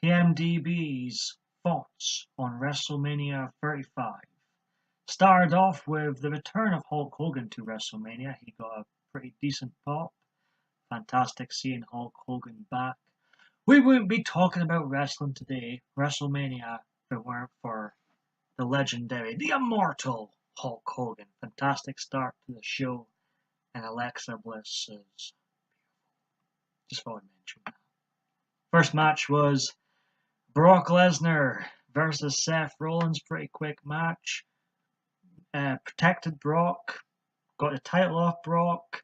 PMDB's thoughts on WrestleMania 35. Started off with the return of Hulk Hogan to WrestleMania. He got a pretty decent pop. Fantastic seeing Hulk Hogan back. We wouldn't be talking about wrestling today, WrestleMania, if it weren't for the legendary, the immortal Hulk Hogan. Fantastic start to the show, and Alexa Bliss is just thought I'd mention that. First match was Brock Lesnar versus Seth Rollins. Pretty quick match. Protected Brock, got the title off Brock,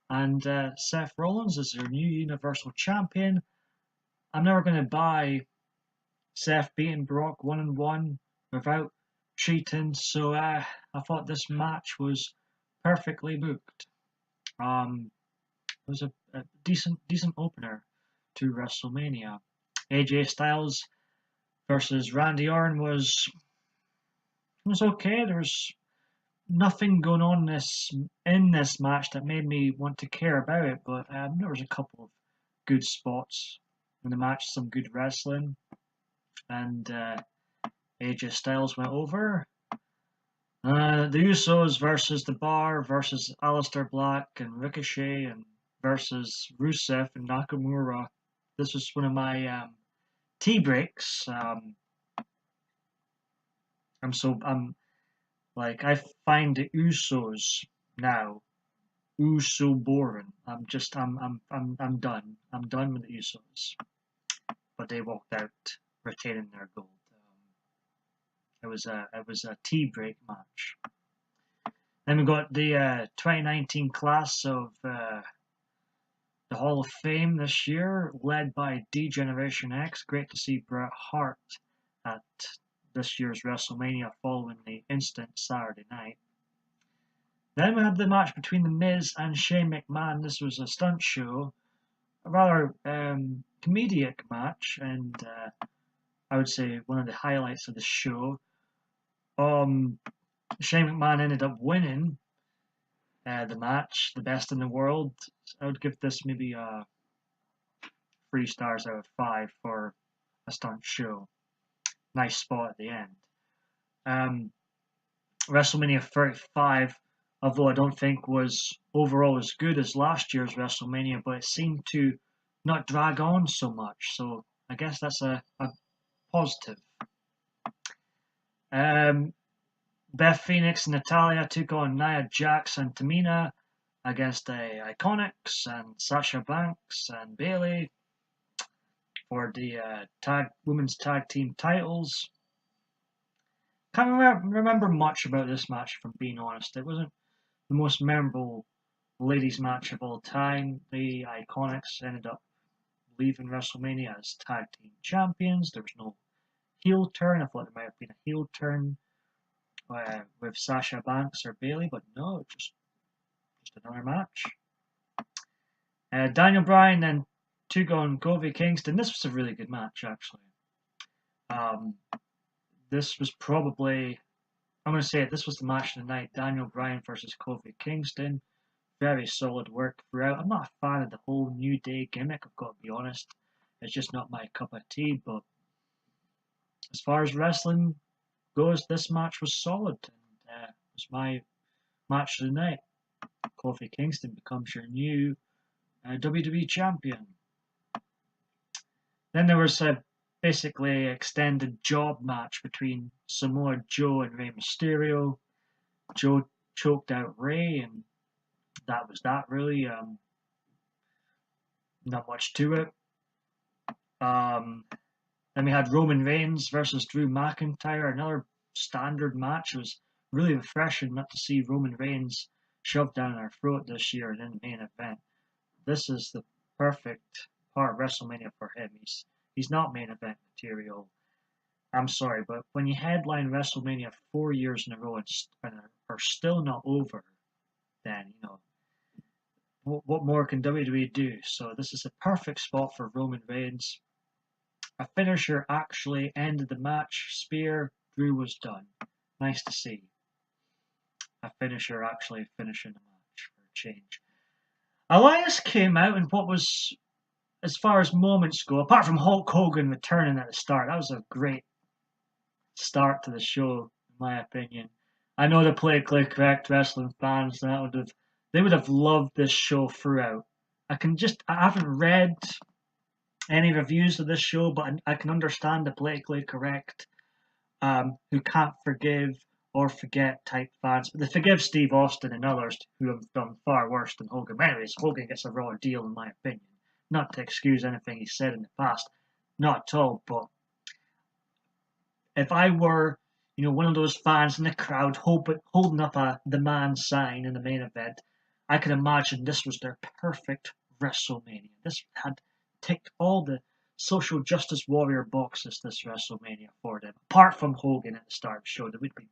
and Seth Rollins is their new Universal Champion. I'm never going to buy Seth beating Brock 1-1 without cheating, so I thought this match was perfectly booked. It was a decent opener to WrestleMania. AJ Styles versus Randy Orton was okay. There was nothing going on in this match that made me want to care about it, but there was a couple of good spots in the match, some good wrestling, and AJ Styles went over. The Usos versus The Bar versus Aleister Black and Ricochet and versus Rusev and Nakamura. This was one of my tea breaks. I find the Usos now so boring. I'm done. I'm done with the Usos. But they walked out retaining their gold. It was a tea break match. Then we got the 2019 class of the Hall of Fame this year, led by D-Generation X. Great to see Bret Hart at this year's WrestleMania following the instant Saturday night. Then we had the match between The Miz and Shane McMahon. This was a stunt show, a rather comedic match, and I would say one of the highlights of the show. Shane McMahon ended up winning the match, the best in the world. I would give this maybe 3 stars out of 5 for a stunt show. Nice spot at the end. WrestleMania 35, although I don't think was overall as good as last year's WrestleMania, but it seemed to not drag on so much, so I guess that's a positive. Beth Phoenix and Natalya took on Nia Jax and Tamina against the Iconics and Sasha Banks and Bayley for the women's tag team titles. Can't remember much about this match, if I'm being honest. It wasn't the most memorable ladies match of all time. The Iconics ended up leaving WrestleMania as tag team champions. There was no heel turn. I thought there might have been a heel turn with Sasha Banks or Bayley, but no, just another match. Daniel Bryan then took on Kofi Kingston. This was a really good match, actually. This was probably, I'm going to say it, this was the match of the night. Daniel Bryan versus Kofi Kingston. Very solid work throughout. I'm not a fan of the whole New Day gimmick, I've got to be honest. It's just not my cup of tea, but as far as wrestling goes, this match was solid, and it was my match of the night. Kofi Kingston becomes your new WWE champion. Then there was a basically extended job match between Samoa Joe and Rey Mysterio. Joe choked out Rey, and that was that really. Not much to it. Then we had Roman Reigns versus Drew McIntyre, another standard match. It was really refreshing not to see Roman Reigns shoved down our throat this year in the main event. This is the perfect part of WrestleMania for him. He's not main event material. I'm sorry, but when you headline WrestleMania 4 years in a row and are still not over, then, you know, what more can WWE do? So this is a perfect spot for Roman Reigns. A finisher actually ended the match. Spear, Drew was done. Nice to see. A finisher actually finishing the match for a change. Elias came out in what was as far as moments go, apart from Hulk Hogan returning at the start, that was a great start to the show, in my opinion. I know the politically correct wrestling fans they would have loved this show throughout. I haven't read any reviews of this show, but I can understand the politically correct who can't forgive or forget type fans. But they forgive Steve Austin and others who have done far worse than Hogan. But anyways, Hogan gets a raw deal, in my opinion. Not to excuse anything he said in the past, not at all. But if I were, one of those fans in the crowd holding up the man sign in the main event, I could imagine this was their perfect WrestleMania. This had ticked all the social justice warrior boxes, this WrestleMania, for them. Apart from Hogan at the start of the show, they would be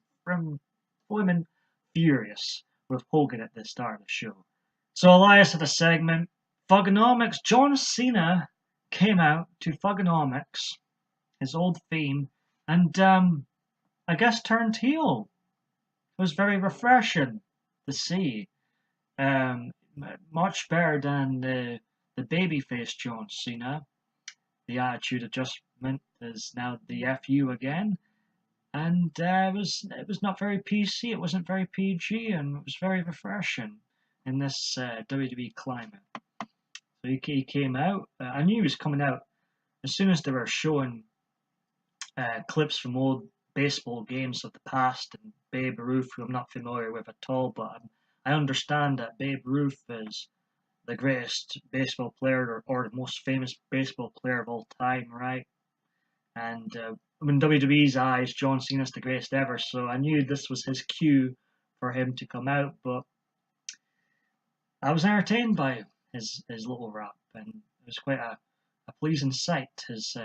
flaming furious with Hogan at the start of the show. So Elias had a segment. Thugonomics. John Cena came out to Thugonomics, his old theme, and I guess turned heel. It was very refreshing to see. Much better than the babyface John Cena. The attitude adjustment is now the FU again, and it was not very PC. It wasn't very PG, and it was very refreshing in this WWE climate. So he came out. I knew he was coming out as soon as they were showing clips from old baseball games of the past and Babe Ruth, who I'm not familiar with at all, but I understand that Babe Ruth is the greatest baseball player or the most famous baseball player of all time, right? And in WWE's eyes, John Cena's the greatest ever, so I knew this was his cue for him to come out, but I was entertained by his little rap, and it was quite a pleasing sight, his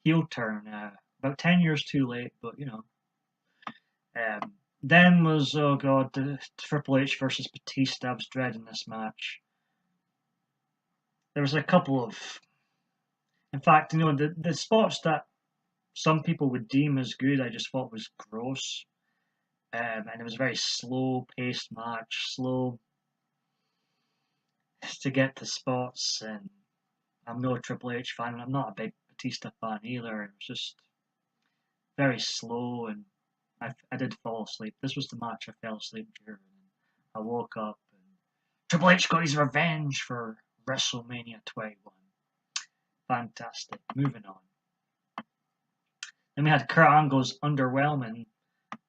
heel turn. About 10 years too late, but then was, oh god, the Triple H versus Batista. I was dreading this match. There was a couple of, in fact, the spots that some people would deem as good, I just thought was gross. And it was a very slow paced match, slow to get to spots, and I'm no Triple H fan, and I'm not a big Batista fan either. It was just very slow, and I did fall asleep. This was the match I fell asleep during. I woke up, and Triple H got his revenge for WrestleMania 21. Fantastic. Moving on. Then we had Kurt Angle's underwhelming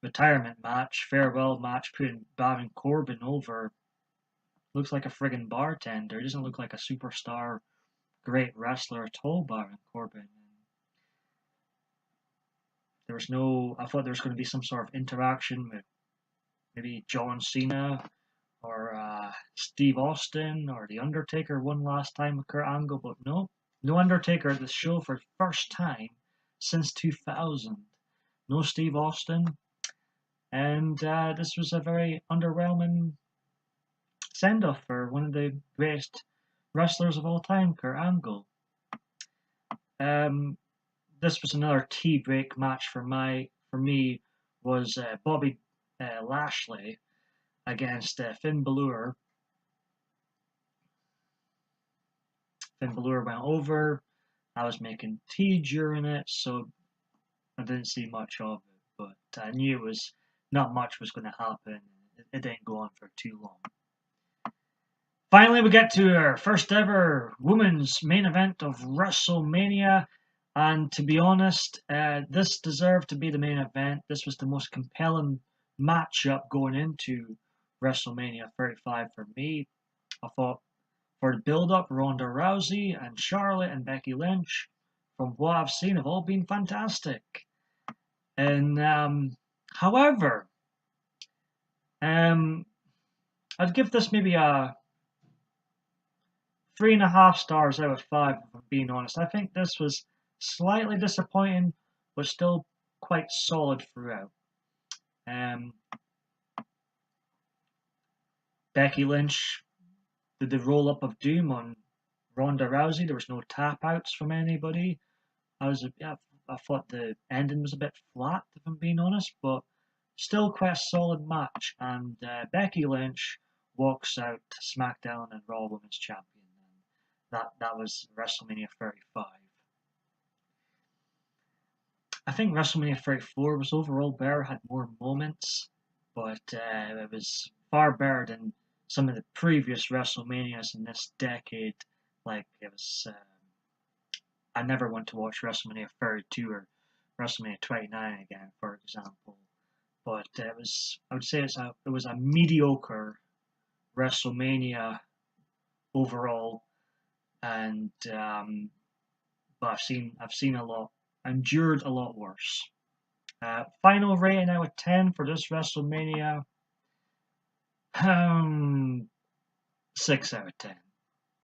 retirement match, farewell match, putting Baron Corbin over. Looks like a friggin' bartender. He doesn't look like a superstar, great wrestler at all, Baron Corbin. I thought there was going to be some sort of interaction with maybe John Cena or Steve Austin or The Undertaker one last time with Kurt Angle, but no Undertaker at the show for the first time since 2000. No Steve Austin, and this was a very underwhelming send-off for one of the greatest wrestlers of all time, Kurt Angle. This was another tea break match for me was Bobby Lashley against Finn Balor. Finn Balor went over. I was making tea during it, so I didn't see much of it, but I knew not much was going to happen. It didn't go on for too long. Finally, we get to our first ever women's main event of WrestleMania. And to be honest, this deserved to be the main event. This was the most compelling matchup going into WrestleMania 35 for me. I thought for the build-up, Ronda Rousey and Charlotte and Becky Lynch, from what I've seen, have all been fantastic. And however, I'd give this maybe a 3.5 stars out of 5, if I'm being honest. I think this was slightly disappointing, but still quite solid throughout. Becky Lynch did the roll-up of doom on Ronda Rousey. There was no tap-outs from anybody. I thought the ending was a bit flat, if I'm being honest, but still quite a solid match. And Becky Lynch walks out to SmackDown and Raw Women's Champion. that was WrestleMania 35. I think WrestleMania 34 was overall better, had more moments, but it was far better than some of the previous WrestleManias in this decade. Like it was, I never want to watch WrestleMania 32 or WrestleMania 29 again, for example. But it was, I would say it was a mediocre WrestleMania overall, and but I've seen a lot, endured a lot worse. Final rating out of 10 for this WrestleMania, 6 out of 10.